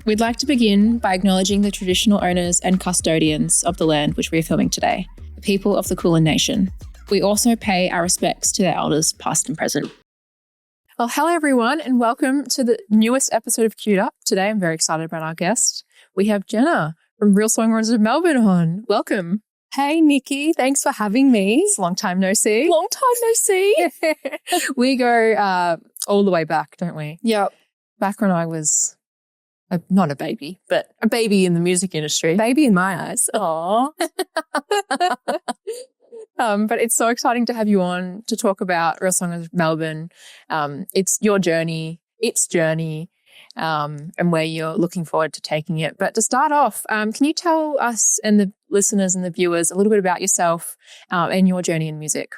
We'd like to begin by acknowledging the traditional owners and custodians of the land which we are filming today, the people of the Kulin Nation. We also pay our respects to their elders, past and present. Well, hello everyone, and welcome to the newest episode of Queued Up. Today, I'm very excited about our guest. We have Jena from Real Songwriters of Melbourne on. Welcome. Hey, Nikki. Thanks for having me. It's a long time no see. Long time no see. We go all the way back, don't we? Yep. Back when I was not a baby, but a baby in the music industry. Baby in my eyes. Aww. But it's so exciting to have you on to talk about Real Songwriters of Melbourne. It's your journey, and where you're looking forward to taking it. But to start off, can you tell us and the listeners and the viewers a little bit about yourself and your journey in music?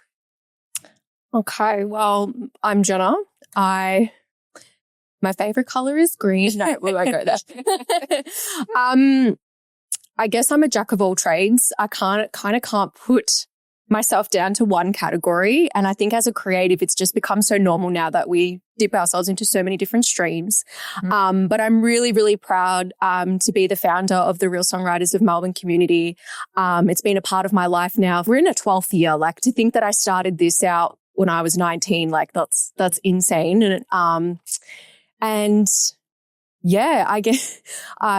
Okay. Well, I'm Jena. My favorite color is green. No, we won't go there. I guess I'm a jack of all trades. I can't put myself down to one category. And I think as a creative, it's just become so normal now that we dip ourselves into so many different streams. Mm-hmm. But I'm really, really proud to be the founder of the Real Songwriters of Melbourne community. It's been a part of my life now. We're in a 12th year. Like, to think that I started this out when I was 19, like that's insane. And yeah, I guess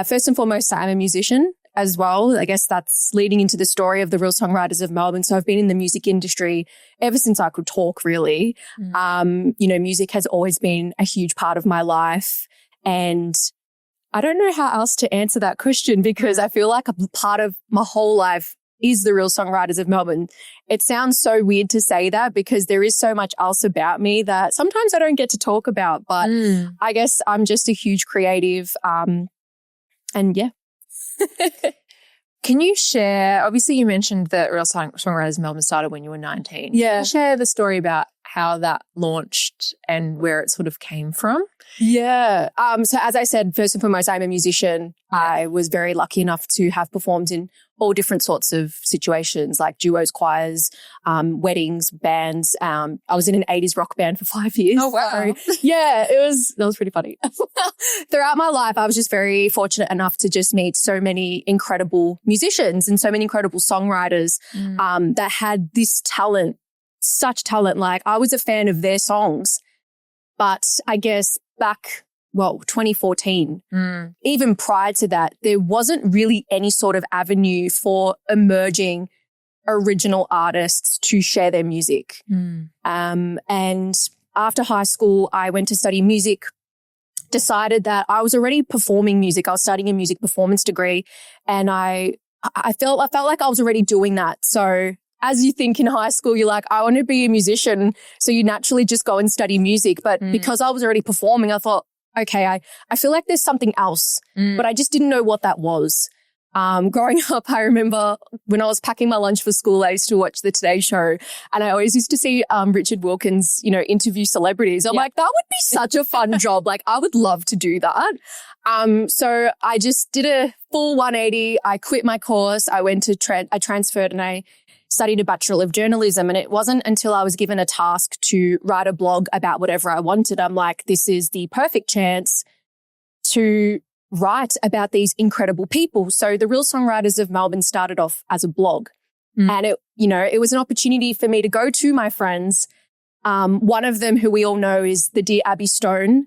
first and foremost, I'm a musician as well. I guess that's leading into the story of the Real Songwriters of Melbourne. So I've been in the music industry ever since I could talk, really. Music has always been a huge part of my life. And I don't know how else to answer that question, because I feel like a part of my whole life is the Real Songwriters of Melbourne. It sounds so weird to say that, because there is so much else about me that sometimes I don't get to talk about. But I guess I'm just a huge creative. And yeah. Can you share, obviously you mentioned that Real Songwriters of Melbourne started when you were 19. Yeah. Can you share the story about how that launched and where it sort of came from? Yeah. So as I said, first and foremost, I'm a musician. Yeah. I was very lucky enough to have performed in all different sorts of situations, like duos, choirs, weddings, bands. I was in an 80s rock band for 5 years. Oh, wow. So, yeah, that was pretty funny. Throughout my life, I was just very fortunate enough to just meet so many incredible musicians and so many incredible songwriters that had this talent, such talent. Like, I was a fan of their songs, but I guess back 2014, even prior to that, there wasn't really any sort of avenue for emerging original artists to share their music. And after high school, I went to study music, decided that I was already performing music. I was studying a music performance degree, and I felt like I was already doing that. So as you think in high school, you're like, I want to be a musician. So you naturally just go and study music. But because I was already performing, I thought, okay, I feel like there's something else, but I just didn't know what that was. Growing up, I remember when I was packing my lunch for school, I used to watch the Today Show, and I always used to see Richard Wilkins, interview celebrities. I'm like, that would be such a fun job. Like, I would love to do that. So I just did a full 180. I quit my course. I went to I transferred, and I studied a Bachelor of Journalism. And it wasn't until I was given a task to write a blog about whatever I wanted, I'm like, this is the perfect chance to write about these incredible people. So the Real Songwriters of Melbourne started off as a blog. And it was an opportunity for me to go to my friends. One of them, who we all know, is the dear Abby Stone.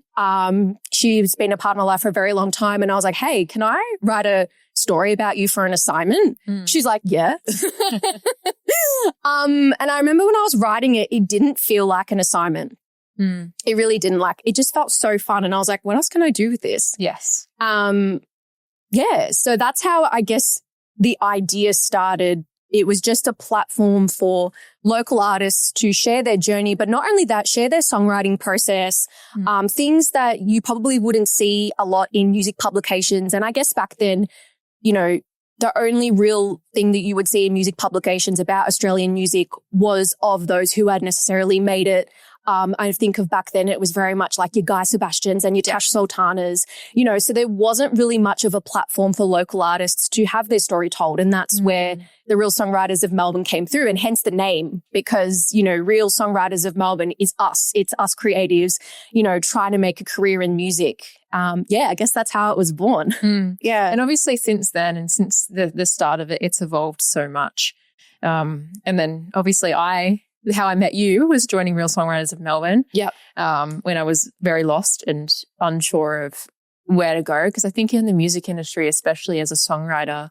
She's been a part of my life for a very long time. And I was like, hey, can I write a story about you for an assignment? She's like, yeah. And I remember when I was writing it, it didn't feel like an assignment. It really didn't. Like, it just felt so fun. And I was like, what else can I do with this? Yes. Yeah. So that's how I guess the idea started. It was just a platform for local artists to share their journey, but not only that, share their songwriting process, things that you probably wouldn't see a lot in music publications. And I guess back then, the only real thing that you would see in music publications about Australian music was of those who had necessarily made it I think of back then, it was very much like your Guy Sebastians and your Tash Sultanas, you know, so there wasn't really much of a platform for local artists to have their story told. And that's where the Real Songwriters of Melbourne came through, and hence the name, because, you know, Real Songwriters of Melbourne is us. It's us creatives, you know, trying to make a career in music. I guess that's how it was born. Yeah. And obviously since then, and since the start of it, it's evolved so much. And then obviously how I met you was joining Real Songwriters of Melbourne. When I was very lost and unsure of where to go. Because I think in the music industry, especially as a songwriter,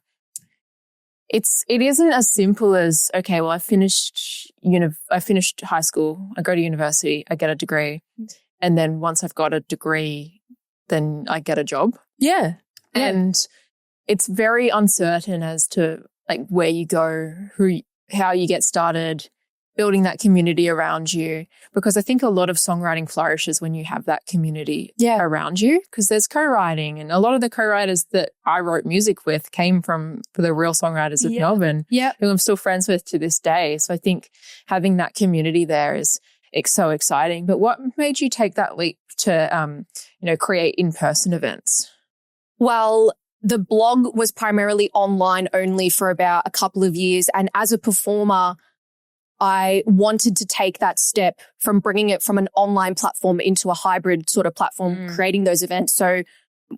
it isn't as simple as, okay, well, I finished high school, I go to university, I get a degree, and then once I've got a degree, then I get a job. And it's very uncertain as to like where you go, how you get started, building that community around you, because I think a lot of songwriting flourishes when you have that community around you, because there's co-writing, and a lot of the co-writers that I wrote music with came from the Real Songwriters of Melbourne, who I'm still friends with to this day. So I think having that community there is so exciting. But what made you take that leap to, create in-person events? Well, the blog was primarily online only for about a couple of years. And as a performer, I wanted to take that step from bringing it from an online platform into a hybrid sort of platform, creating those events. So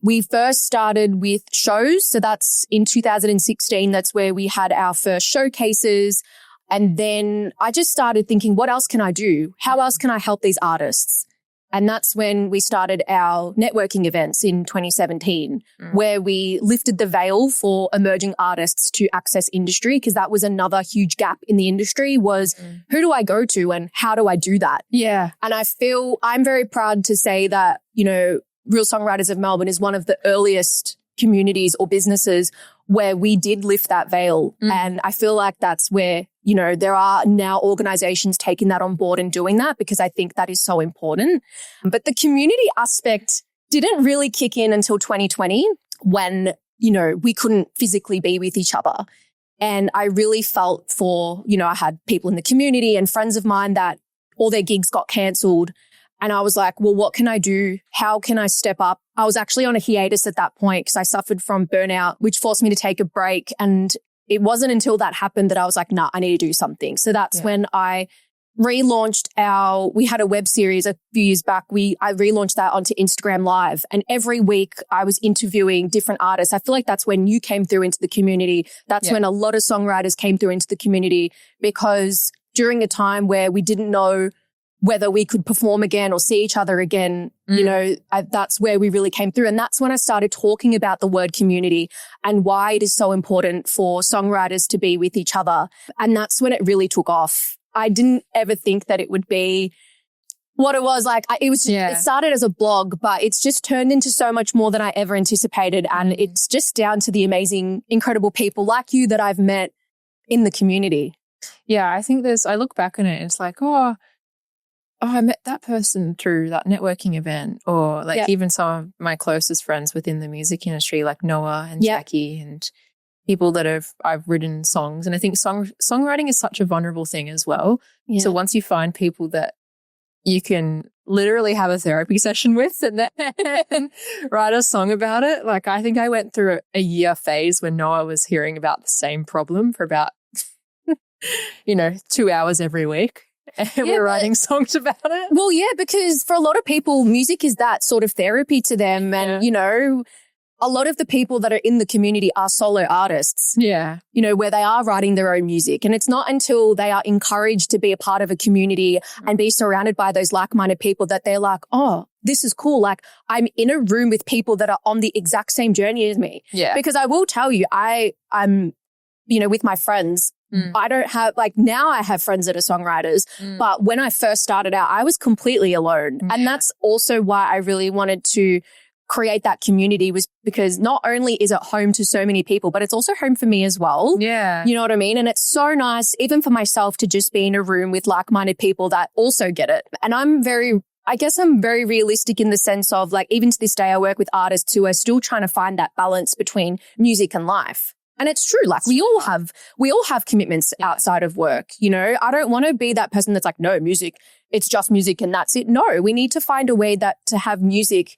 we first started with shows. So that's in 2016. That's where we had our first showcases. And then I just started thinking, what else can I do? How else can I help these artists? And that's when we started our networking events in 2017, where we lifted the veil for emerging artists to access industry, because that was another huge gap in the industry was who do I go to and how do I do that? And I feel I'm very proud to say that, you know, Real Songwriters of Melbourne is one of the earliest communities or businesses where we did lift that veil. And I feel like that's where, you know, there are now organizations taking that on board and doing that, because I think that is so important. But the community aspect didn't really kick in until 2020 when, you know, we couldn't physically be with each other. And I really felt for, you know, I had people in the community and friends of mine that all their gigs got cancelled. And I was like, well, what can I do? How can I step up? I was actually on a hiatus at that point because I suffered from burnout, which forced me to take a break. And it wasn't until that happened that I was like, nah, I need to do something. So that's when I relaunched we had a web series a few years back. I relaunched that onto Instagram Live. And every week I was interviewing different artists. I feel like that's when you came through into the community. That's when a lot of songwriters came through into the community, because during a time where we didn't know whether we could perform again or see each other again, you know, that's where we really came through. And that's when I started talking about the word community and why it is so important for songwriters to be with each other. And that's when it really took off. I didn't ever think that it would be what it was. Like it started as a blog, but it's just turned into so much more than I ever anticipated. And it's just down to the amazing, incredible people like you that I've met in the community. Yeah, I think I look back on it and it's like, I met that person through that networking event, or like even some of my closest friends within the music industry, like Noah and Jackie, and people that I've written songs. And I think songwriting is such a vulnerable thing as well. So once you find people that you can literally have a therapy session with and then write a song about it. Like I think I went through a year phase when Noah was hearing about the same problem for about, 2 hours every week. And we're writing songs about it. Well, yeah, because for a lot of people, music is that sort of therapy to them. And, you know, a lot of the people that are in the community are solo artists. Yeah. You know, where they are writing their own music. And it's not until they are encouraged to be a part of a community and be surrounded by those like-minded people that they're like, oh, this is cool. Like I'm in a room with people that are on the exact same journey as me. Yeah. Because I will tell you, I'm, with my friends, I don't have, now I have friends that are songwriters, but when I first started out, I was completely alone. And that's also why I really wanted to create that community, was because not only is it home to so many people, but it's also home for me as well. Yeah. You know what I mean? And it's so nice, even for myself, to just be in a room with like-minded people that also get it. And I'm very realistic in the sense of, like, even to this day, I work with artists who are still trying to find that balance between music and life. And it's true. Like we all have commitments outside of work. You know, I don't want to be that person that's like, no, music, it's just music and that's it. No, we need to find a way that to have music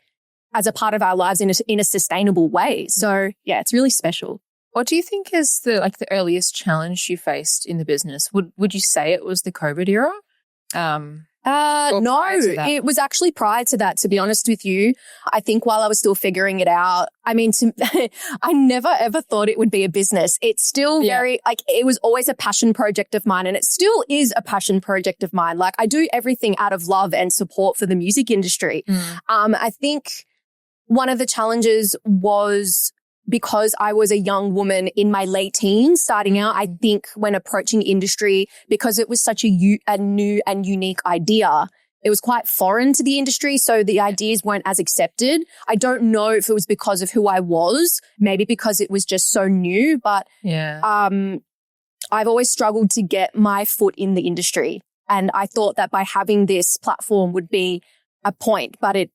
as a part of our lives in a sustainable way. So yeah, it's really special. What do you think is the earliest challenge you faced in the business? Would you say it was the COVID era? No, it was actually prior to that, to be honest with you. I think while I was still figuring it out, I mean, I never ever thought it would be a business. It's still very, it was always a passion project of mine, and it still is a passion project of mine. Like I do everything out of love and support for the music industry. I think one of the challenges was because I was a young woman in my late teens starting out. I think when approaching industry, because it was such a new and unique idea, it was quite foreign to the industry. So the ideas weren't as accepted. I don't know if it was because of who I was, maybe because it was just so new, but I've always struggled to get my foot in the industry. And I thought that by having this platform would be a point, but it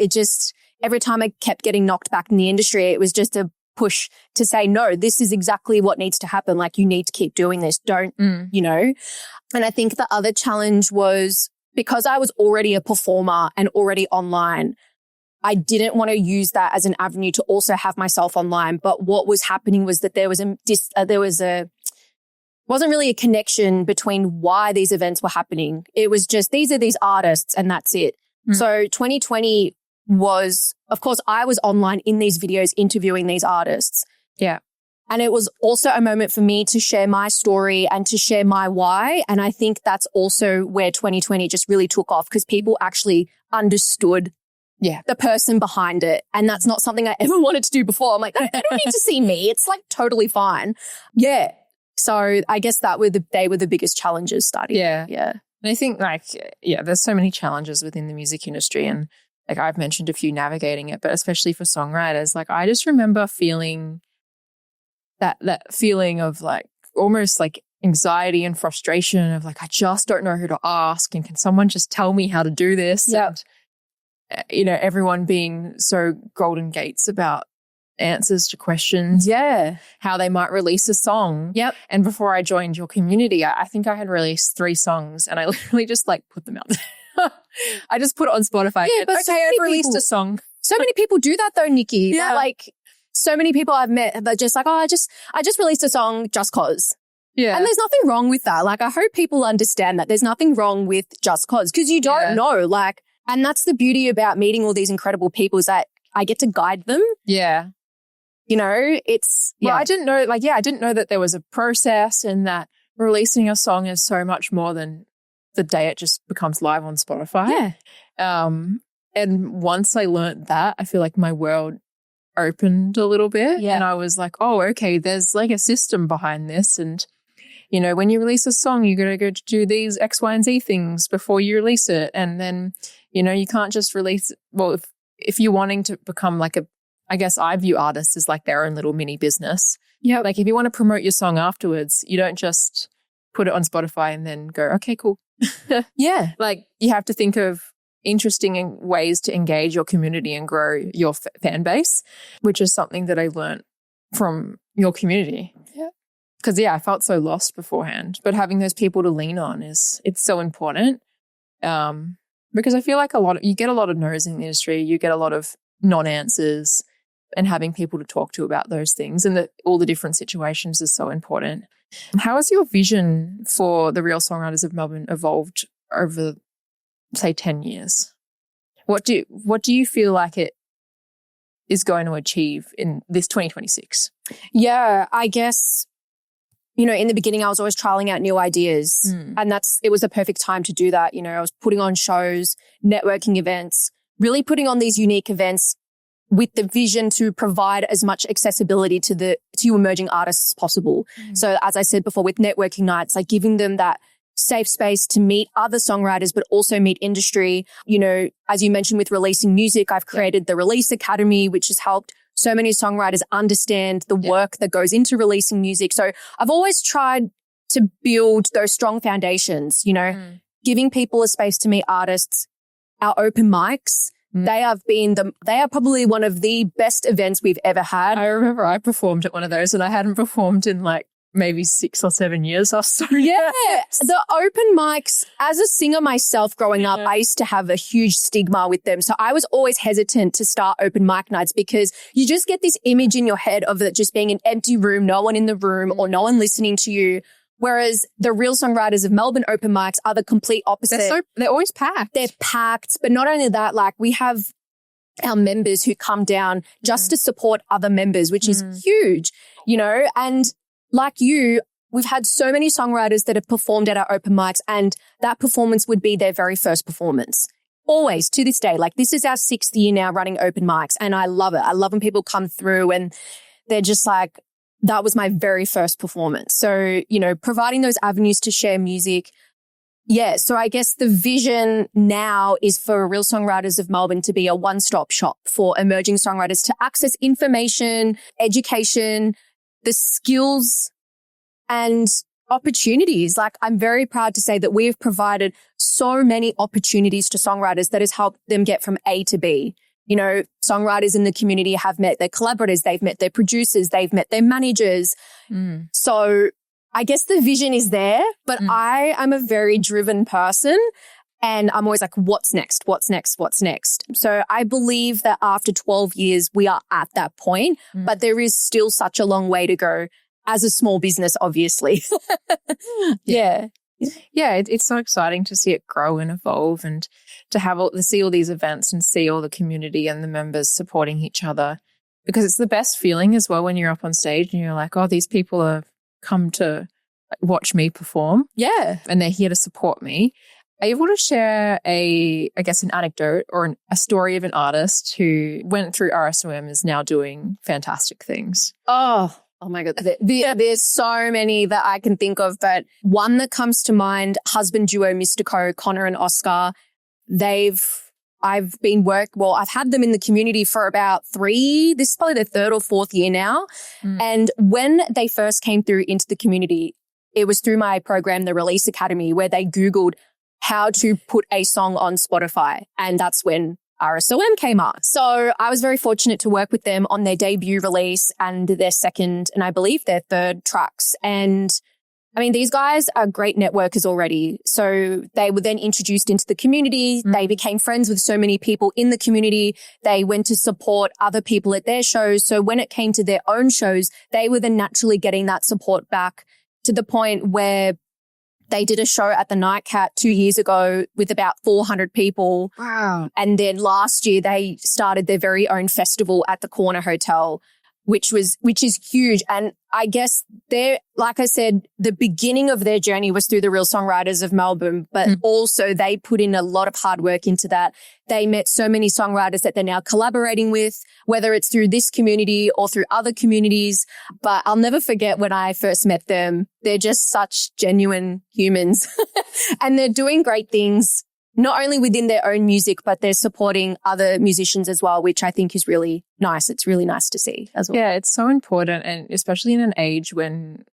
just, every time I kept getting knocked back in the industry, it was just a push to say, no, this is exactly what needs to happen. Like you need to keep doing this. Don't, you know? And I think the other challenge was because I was already a performer and already online, I didn't want to use that as an avenue to also have myself online. But what was happening was that wasn't really a connection between why these events were happening. It was just, these are these artists and that's it. So 2020 was, of course, I was online in these videos interviewing these artists. Yeah. And it was also a moment for me to share my story and to share my why. And I think that's also where 2020 just really took off because people actually understood the person behind it. And that's not something I ever wanted to do before. I'm like, they don't need to see me. It's like totally fine. Yeah. So I guess they were the biggest challenges starting. Yeah. Yeah. And I think there's so many challenges within the music industry and like I've mentioned a few navigating it, but especially for songwriters, like I just remember feeling that feeling of like almost like anxiety and frustration of like, I just don't know who to ask and can someone just tell me how to do this? Yeah. And, you know, everyone being so Golden Gates about answers to questions. Yeah. How they might release a song. Yep. And before I joined your community, I think I had released 3 songs and I literally just like put them out there. I just put it on Spotify. Yeah, but I've released a song. So many people do that though, Nikki. Yeah. Like so many people I've met that just like, I just released a song just cause. Yeah. And there's nothing wrong with that. Like I hope people understand that there's nothing wrong with just cause because you don't know. Like, and that's the beauty about meeting all these incredible people is that I get to guide them. Yeah. You know, it's, well, I didn't know, I didn't know that there was a process and that releasing a song is so much more than the day it just becomes live on Spotify. Yeah. And once I learned that, I feel like my world opened a little bit. Yeah. And I was like, oh, okay, there's like a system behind this. And, you know, when you release a song, you got to go to do these X, Y, and Z things before you release it. And then, you know, you can't just release, well, if you're wanting to become like I guess I view artists as like their own little mini business. Yeah. Like if you want to promote your song afterwards, you don't just put it on Spotify and then go, okay, cool. Yeah. Like you have to think of interesting ways to engage your community and grow your fan base, which is something that I learned from your community. Yeah. Because, I felt so lost beforehand. But having those people to lean on it's so important. Because I feel like you get a lot of no's in the industry. You get a lot of non-answers. And having people to talk to about those things and all the different situations is so important. How has your vision for the Real Songwriters of Melbourne evolved over, say, 10 years? What do you feel like it is going to achieve in this 2026? Yeah, I guess, you know, in the beginning, I was always trialing out new ideas and it was the perfect time to do that. You know, I was putting on shows, networking events, really putting on these unique events with the vision to provide as much accessibility to emerging artists as possible. So as I said before, with networking nights, like giving them that safe space to meet other songwriters, but also meet industry. You know, as you mentioned with releasing music, I've created the Release Academy, which has helped so many songwriters understand the work that goes into releasing music. So I've always tried to build those strong foundations, you know, giving people a space to meet artists, our open mics, They are probably one of the best events we've ever had. I remember I performed at one of those and I hadn't performed in like maybe 6 or 7 years or so. Yeah. The open mics, as a singer myself growing up, I used to have a huge stigma with them. So I was always hesitant to start open mic nights because you just get this image in your head of it just being an empty room, no one in the room or no one listening to you. Whereas the Real Songwriters of Melbourne open mics are the complete opposite. They're always packed. They're packed. But not only that, like we have our members who come down just to support other members, which is huge, you know, and like you, we've had so many songwriters that have performed at our open mics and that performance would be their very first performance. Always, to this day. Like this is our 6th year now running open mics and I love it. I love when people come through and they're just like, that was my very first performance. So, you know, providing those avenues to share music. Yeah. So I guess the vision now is for Real Songwriters of Melbourne to be a one-stop shop for emerging songwriters to access information, education, the skills and opportunities. Like I'm very proud to say that we have provided so many opportunities to songwriters that has helped them get from A to B. You know, songwriters in the community have met their collaborators, they've met their producers, they've met their managers. So I guess the vision is there, but I am a very driven person and I'm always like, what's next? What's next? What's next? So I believe that after 12 years, we are at that point, but there is still such a long way to go as a small business, obviously. Yeah. Yeah, it's so exciting to see it grow and evolve and to see all these events and see all the community and the members supporting each other because it's the best feeling as well when you're up on stage and you're like, oh, these people have come to watch me perform. Yeah. And they're here to support me. Are you able to share an anecdote or a story of an artist who went through RSOM is now doing fantastic things? Oh my God. There's so many that I can think of, but one that comes to mind, husband duo, Mr. Coe, Connor and Oscar. I've had them in the community for about this is probably their 3rd or 4th year now. And when they first came through into the community, it was through my program, the Release Academy, where they Googled how to put a song on Spotify. And that's when RSOM came up. So I was very fortunate to work with them on their debut release and their 2nd and I believe their 3rd tracks. And I mean, these guys are great networkers already. So they were then introduced into the community. They became friends with so many people in the community. They went to support other people at their shows. So when it came to their own shows, they were then naturally getting that support back to the point where they did a show at the Nightcat 2 years ago with about 400 people. Wow. And then last year they started their very own festival at the Corner Hotel, which is huge. And I guess like I said, the beginning of their journey was through the Real Songwriters of Melbourne, but also they put in a lot of hard work into that. They met so many songwriters that they're now collaborating with, whether it's through this community or through other communities. But I'll never forget when I first met them. They're just such genuine humans and they're doing great things, not only within their own music, but they're supporting other musicians as well, which I think is really nice. It's really nice to see as well. Yeah, it's so important. And especially in an age when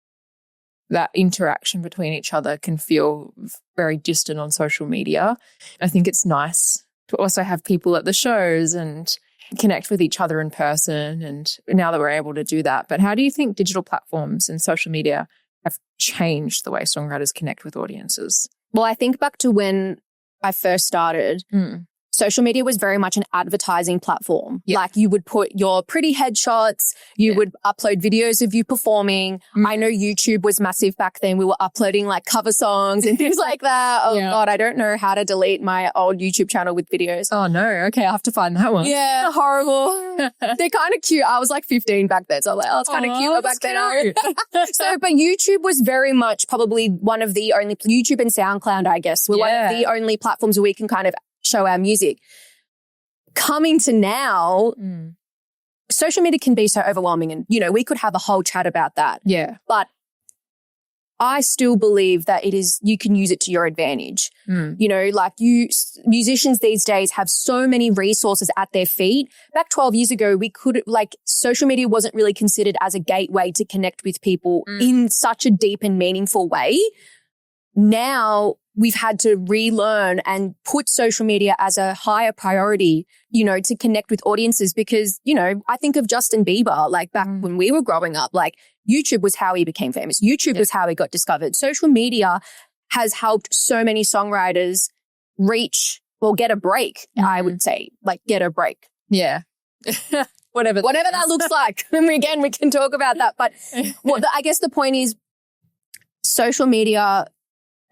that interaction between each other can feel very distant on social media. I think it's nice to also have people at the shows and connect with each other in person. And now that we're able to do that. But how do you think digital platforms and social media have changed the way songwriters connect with audiences? Well, I think back to when I first started, social media was very much an advertising platform. Yep. Like you would put your pretty headshots, you would upload videos of you performing. I know YouTube was massive back then. We were uploading like cover songs and things like that. Oh God, I don't know how to delete my old YouTube channel with videos. Oh no. Okay. I'll have to find that one. Yeah. Horrible. They're kind of cute. I was like 15 back then. So I was like, oh, it's kind of cute back then. But YouTube was very much probably one of the only, YouTube and SoundCloud, I guess, were one of the only platforms where we can kind of show our music. Coming to now, social media can be so overwhelming and, you know, we could have a whole chat about that. Yeah. But I still believe that you can use it to your advantage. You know, like musicians these days have so many resources at their feet. Back 12 years ago, social media wasn't really considered as a gateway to connect with people in such a deep and meaningful way. Now, we've had to relearn and put social media as a higher priority, you know, to connect with audiences because, you know, I think of Justin Bieber, like back when we were growing up, like YouTube was how he became famous. YouTube was how he got discovered. Social media has helped so many songwriters reach, well, get a break, I would say, like get a break. Yeah. Whatever that looks like. And again, we can talk about that. But I guess the point is social media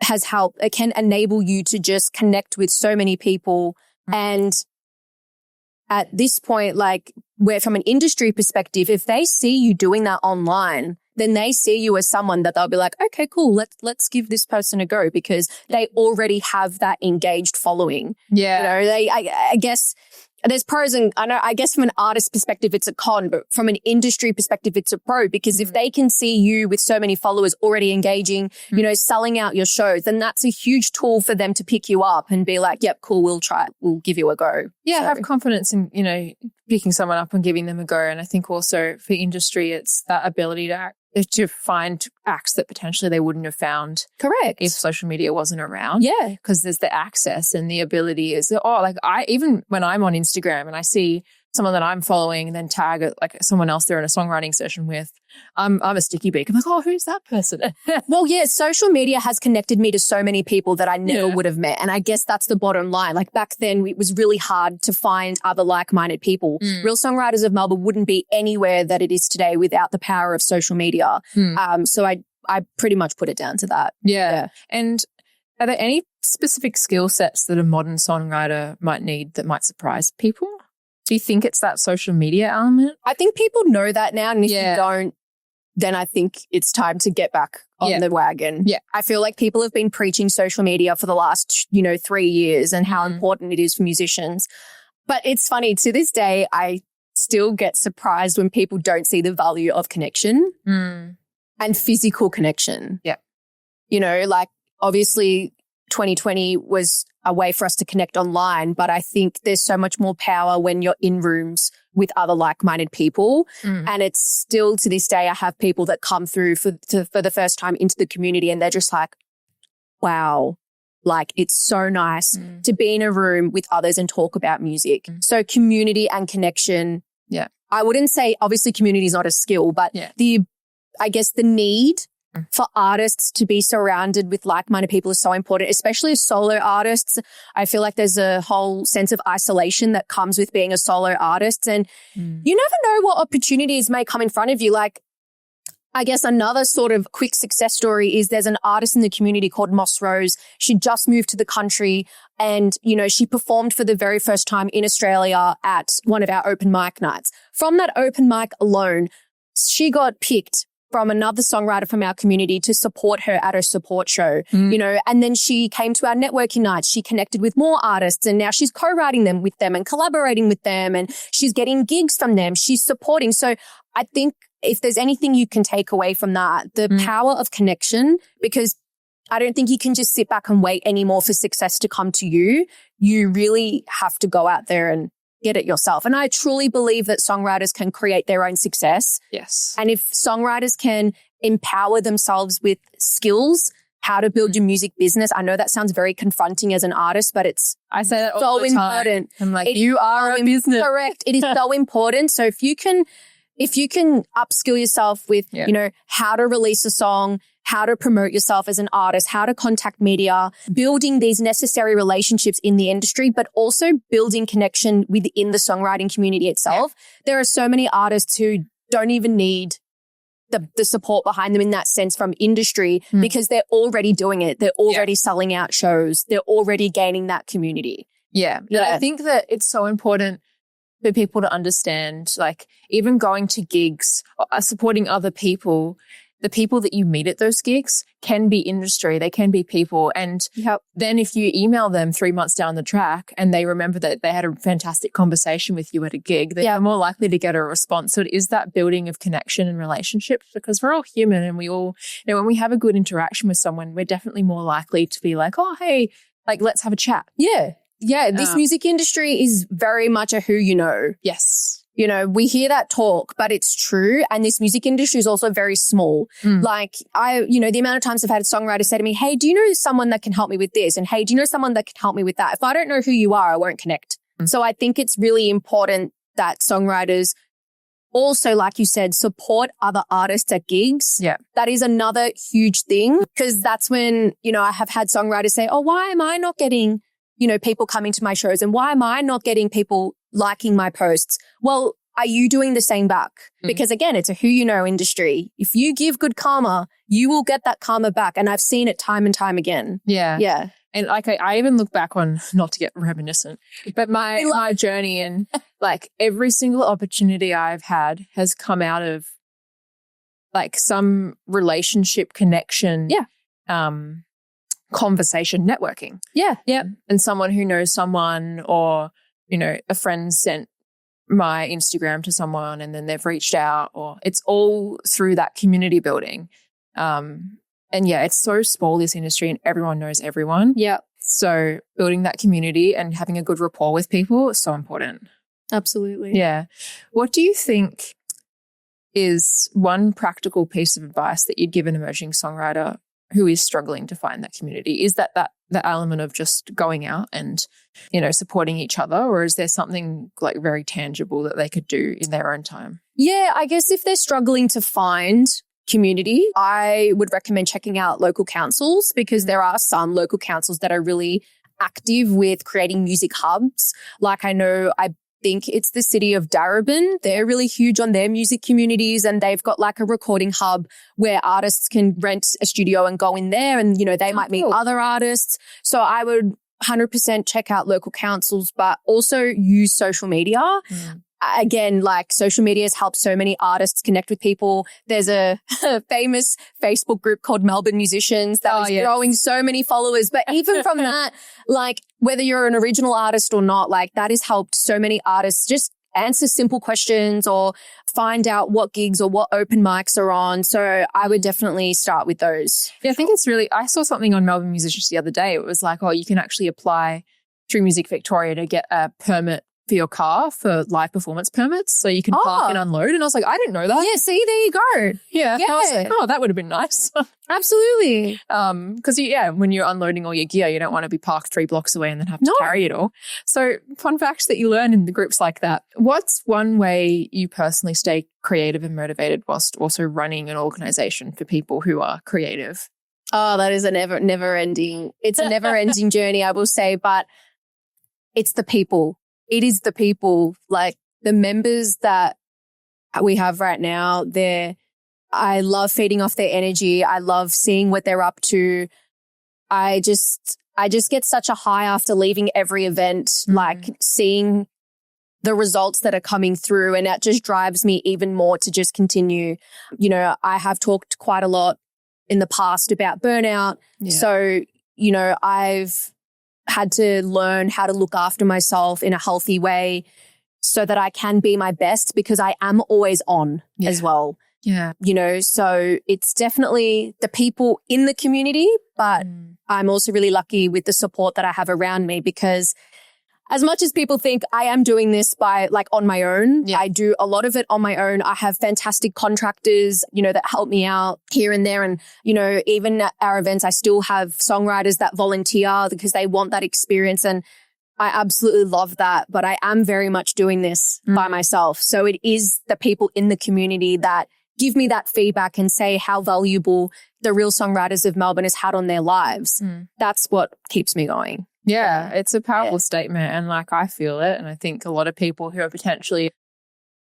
has helped. It can enable you to just connect with so many people. And at this point, like where from an industry perspective, if they see you doing that online, then they see you as someone that they'll be like, okay, cool, let's give this person a go because they already have that engaged following. Yeah. You know, I guess there's pros and I guess from an artist perspective, it's a con, but from an industry perspective, it's a pro because if they can see you with so many followers already engaging, you know, selling out your shows, then that's a huge tool for them to pick you up and be like, yep, cool, we'll try it. We'll give you a go. Yeah. So. Have confidence in, you know, picking someone up and giving them a go. And I think also for industry, it's that ability to find acts that potentially they wouldn't have found. Correct. If social media wasn't around. Yeah. Because there's the access and the ability is, even when I'm on Instagram and I see someone that I'm following and then tag it, like someone else they're in a songwriting session with, I'm a sticky beak. I'm like, oh, who's that person? Well, yeah, social media has connected me to so many people that I never would have met. And I guess that's the bottom line. Like back then, it was really hard to find other like-minded people. Real Songwriters of Melbourne wouldn't be anywhere that it is today without the power of social media. So I pretty much put it down to that. Yeah. And are there any specific skill sets that a modern songwriter might need that might surprise people? Do you think it's that social media element? I think people know that now. And if you don't, then I think it's time to get back on the wagon. Yeah. I feel like people have been preaching social media for the last, 3 years and how important it is for musicians. But it's funny, to this day, I still get surprised when people don't see the value of connection and physical connection. Yeah. You know, like obviously 2020 was a way for us to connect online, but I think there's so much more power when you're in rooms with other like-minded people. And it's still to this day, I have people that come through for the first time into the community and they're just like, wow, like it's so nice to be in a room with others and talk about music. So community and connection. Yeah. I wouldn't say obviously community is not a skill, but I guess the need for artists to be surrounded with like-minded people is so important, especially as solo artists. I feel like there's a whole sense of isolation that comes with being a solo artist. And you never know what opportunities may come in front of you. Like, I guess another sort of quick success story is there's an artist in the community called Moss Rose. She just moved to the country and, she performed for the very first time in Australia at one of our open mic nights. From that open mic alone, she got picked from another songwriter from our community to support her at her support show, and then she came to our networking nights. She connected with more artists and now she's co-writing them with them and collaborating with them and she's getting gigs from them. She's supporting. So I think if there's anything you can take away from that, the power of connection, because I don't think you can just sit back and wait anymore for success to come to you. You really have to go out there and get it yourself. And I truly believe that songwriters can create their own success. Yes. And if songwriters can empower themselves with skills, how to build your music business. I know that sounds very confronting as an artist, but I say that all so the time. Important. I'm like, you are a business. Correct. It is so important. So if you can upskill yourself with, how to release a song, how to promote yourself as an artist, how to contact media, building these necessary relationships in the industry, but also building connection within the songwriting community itself. There are so many artists who don't even need the support behind them in that sense from industry because they're already doing it. They're already selling out shows. They're already gaining that community. Yeah. And I think that it's so important for people to understand, like even going to gigs, supporting other people, the people that you meet at those gigs can be industry, they can be people. And then if you email them 3 months down the track and they remember that they had a fantastic conversation with you at a gig, they're more likely to get a response. So it is that building of connection and relationships because we're all human and we all, when we have a good interaction with someone, we're definitely more likely to be like, oh, hey, like let's have a chat. Yeah. Yeah. This music industry is very much a who you know. Yes. You know, we hear that talk, but it's true. And this music industry is also very small. Like the amount of times I've had songwriters say to me, hey, do you know someone that can help me with this? And hey, do you know someone that can help me with that? If I don't know who you are, I won't connect. So I think it's really important that songwriters also, like you said, support other artists at gigs. Yeah. That is another huge thing, because that's when, I have had songwriters say, oh, why am I not getting, people coming to my shows, and why am I not getting people liking my posts? Well, are you doing the same back? Because again, it's a who you know industry. If you give good karma, you will get that karma back. And I've seen it time and time again. Yeah. Yeah. And like I even look back on, not to get reminiscent, but my journey, and like every single opportunity I've had has come out of like some relationship connection. Yeah. Conversation, networking. Yeah. Yeah. And someone who knows someone, or, a friend sent my Instagram to someone and then they've reached out, or it's all through that community building. And yeah, it's so small, this industry, and everyone knows everyone. Yeah. So building that community and having a good rapport with people is so important. Absolutely. Yeah. What do you think is one practical piece of advice that you'd give an emerging songwriter who is struggling to find that community? Is that the element of just going out and, supporting each other, or is there something like very tangible that they could do in their own time? Yeah, I guess if they're struggling to find community, I would recommend checking out local councils, because there are some local councils that are really active with creating music hubs. Like I think it's the city of Darebin. They're really huge on their music communities, and they've got like a recording hub where artists can rent a studio and go in there, and, they might meet other artists. So I would 100% check out local councils, but also use social media. Again, like social media has helped so many artists connect with people. There's a famous Facebook group called Melbourne Musicians that is growing so many followers. But even from that, like whether you're an original artist or not, like that has helped so many artists just answer simple questions or find out what gigs or what open mics are on. So I would definitely start with those. Yeah, I think I saw something on Melbourne Musicians the other day. It was like, you can actually apply through Music Victoria to get a permit for your car for live performance permits, so you can park and unload. And I was like, I didn't know that. Yeah, see, there you go. Yeah. I was like, that would have been nice. Absolutely. Because when you're unloading all your gear, you don't want to be parked 3 blocks away and then have to carry it all. So fun facts that you learn in the groups like that. What's one way you personally stay creative and motivated whilst also running an organization for people who are creative? Oh, that is a never ending. It's a never ending journey, I will say, but it's the people. It is the people, like the members that we have right now. I love feeding off their energy. I love seeing what they're up to. I just get such a high after leaving every event, like seeing the results that are coming through, and that just drives me even more to just continue. I have talked quite a lot in the past about burnout. Yeah. So, I've had to learn how to look after myself in a healthy way so that I can be my best, because I am always on as well. Yeah. So it's definitely the people in the community, but I'm also really lucky with the support that I have around me, because as much as people think I am doing this on my own, I do a lot of it on my own. I have fantastic contractors, that help me out here and there. And, even at our events, I still have songwriters that volunteer because they want that experience. And I absolutely love that. But I am very much doing this by myself. So it is the people in the community that give me that feedback and say how valuable the Real Songwriters of Melbourne has had on their lives. That's what keeps me going. Yeah, it's a powerful statement, and I feel it, and I think a lot of people who are potentially,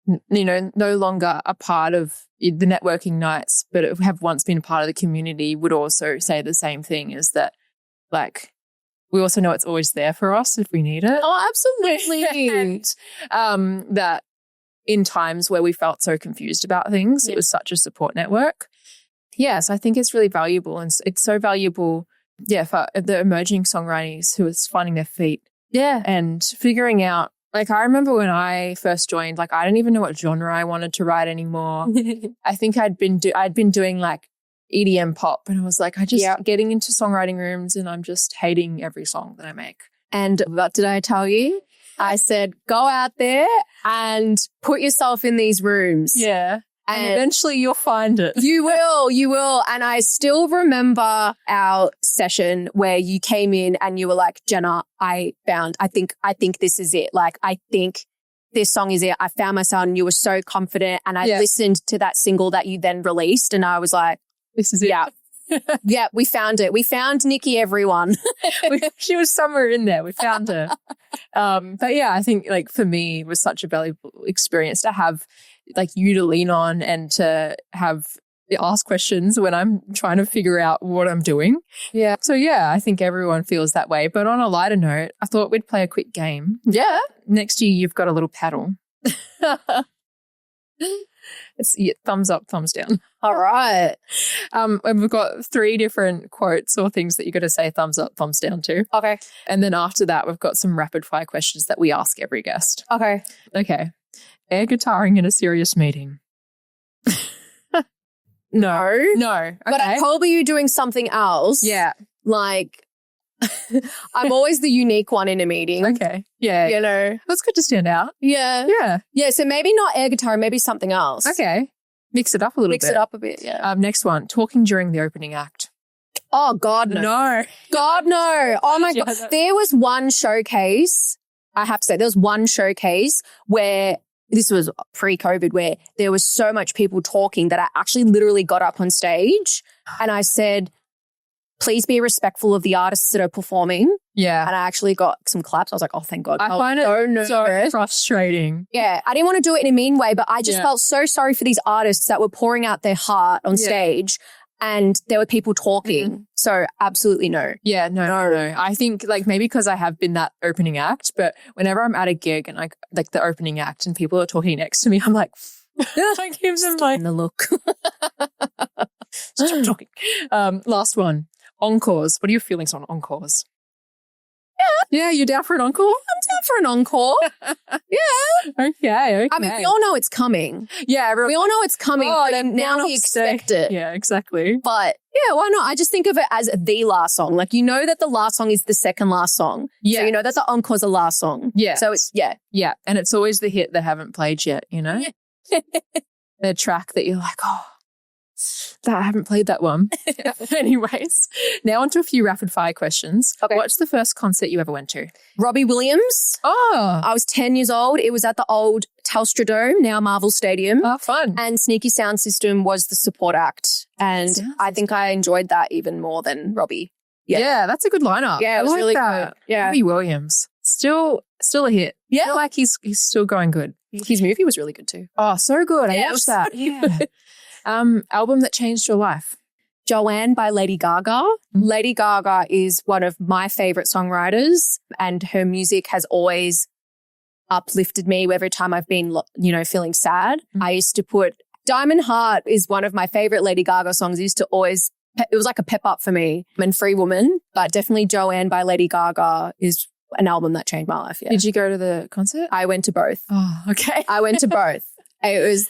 no longer a part of the networking nights, but have once been a part of the community, would also say the same thing, is that we also know it's always there for us if we need it. Oh, absolutely. And that in times where we felt so confused about things, it was such a support network. Yes, I think it's really valuable, and it's so valuable. Yeah, for the emerging songwriters who is finding their feet. Yeah. And figuring out, I remember when I first joined, I didn't even know what genre I wanted to write anymore. I think I'd been doing EDM pop, and I was I just getting into songwriting rooms, and I'm just hating every song that I make. And what did I tell you? I said, go out there and put yourself in these rooms. Yeah. And eventually you'll find it. You will. And I still remember our session where you came in and you were like, Jena, I think this is it. Like, I think this song is it. I found my sound, and you were so confident. And I listened to that single that you then released and I was like, this is it. Yeah. Yeah, we found it. We found Nikki, everyone. She was somewhere in there. We found her. But yeah, I think like for me, it was such a valuable experience to have like you to lean on and to ask questions when I'm trying to figure out what I'm doing. Yeah. So yeah, I think everyone feels that way. But on a lighter note, I thought we'd play a quick game. Yeah. Next to you've got a little paddle. It's thumbs up, thumbs down. All right. And we've got 3 different quotes or things that you got to say thumbs up, thumbs down to. Okay. And then after that, we've got some rapid fire questions that we ask every guest. Okay. Okay. Air guitaring in a serious meeting. No. Okay. But probably you doing something else. Yeah. Like, I'm always the unique one in a meeting. Okay. Yeah. You know? That's good to stand out. Yeah. Yeah. Yeah. So maybe not air guitar, maybe something else. Okay. Mix it up a little bit. Mix it up a bit, yeah. Next one. Talking during the opening act. Oh, God, no. No. God, no. Oh, my God. Yeah. There was one showcase, I have to say, there was one showcase where this was pre-COVID where there was so much people talking that I actually literally got up on stage and I said, please be respectful of the artists that are performing. Yeah. And I actually got some claps. I was like, oh, thank God. I find it so frustrating. Yeah. I didn't want to do it in a mean way, but I just felt so sorry for these artists that were pouring out their heart on stage and there were people talking. Mm-hmm. So absolutely no. Yeah, no. I think like maybe because I have been that opening act, but whenever I'm at a gig and like the opening act and people are talking next to me, I'm like, I give them like the look. Stop talking. Last one. Encores. What are your feelings on encores? Yeah, you're down for an encore? I'm down for an encore. Yeah. Okay. I mean, we all know it's coming. Yeah. We all know it's coming. Oh, but now we expect it. Yeah, exactly. But yeah, why not? I just think of it as the last song. Like, you know that the last song is the second last song. Yeah. So you know that the encore's the last song. Yeah. So it's, Yeah. And it's always the hit they haven't played yet, you know? The track that you're like, oh, I haven't played that one. Anyways, now on to a few rapid fire questions. Okay. What's the first concert you ever went to? Robbie Williams. Oh. I was 10 years old. It was at the old Telstra Dome, now Marvel Stadium. Oh, fun. And Sneaky Sound System was the support act. And I think I enjoyed that even more than Robbie. Yeah, that's a good lineup. Yeah, it was really good. Yeah. Robbie Williams. Still a hit. Yeah. I feel like he's still going good. His movie was really good too. Oh, so good. I watched that. Yeah. Album that changed your life? Joanne by Lady Gaga. Mm-hmm. Lady Gaga is one of my favorite songwriters and her music has always uplifted me every time I've been, feeling sad. Mm-hmm. I used to put Diamond Heart is one of my favorite Lady Gaga songs. I used to always, it was like a pep up for me. And Free Woman, but definitely Joanne by Lady Gaga is an album that changed my life. Yeah. Did you go to the concert? I went to both. Oh, okay. I went to both. It was,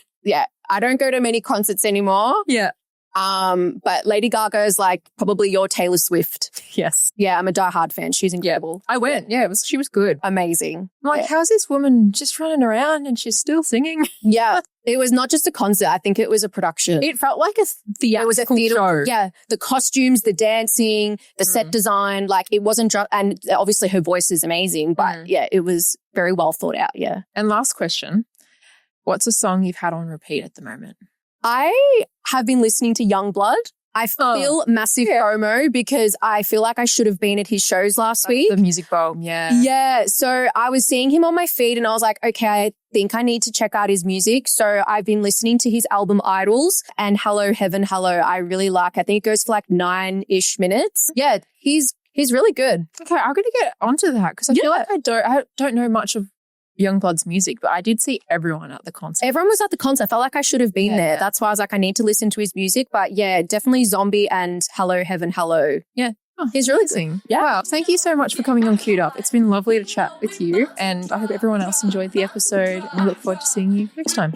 I don't go to many concerts anymore. Yeah. But Lady Gaga is like probably your Taylor Swift. Yes. Yeah, I'm a diehard fan. She's incredible. I went. Yeah, she was good. Amazing. I'm like, how's this woman just running around and she's still singing? Yeah. It was not just a concert. I think it was a production. It felt like a theatrical It was a theater show. Yeah. The costumes, the dancing, the set design, like it wasn't just, and obviously her voice is amazing, but it was very well thought out. Yeah. And last question. What's a song you've had on repeat at the moment? I have been listening to Youngblood. I feel massive FOMO because I feel like I should have been at his shows last week. The Music Bowl, yeah. Yeah. So I was seeing him on my feed and I was like, okay, I think I need to check out his music. So I've been listening to his album Idols and Hello Heaven Hello. I really like. I think it goes for like 9-ish minutes. Yeah, he's really good. Okay, I'm going to get onto that because I feel like I don't know much of Youngblood's music, but I did see everyone at the concert. Everyone was at the concert. I felt like I should have been there. That's why I was like, I need to listen to his music. But yeah, definitely Zombie and Hello Heaven Hello. Yeah. Oh, he's really good. Yeah. Wow. Thank you so much for coming on Queued Up. It's been lovely to chat with you and I hope everyone else enjoyed the episode and I look forward to seeing you next time.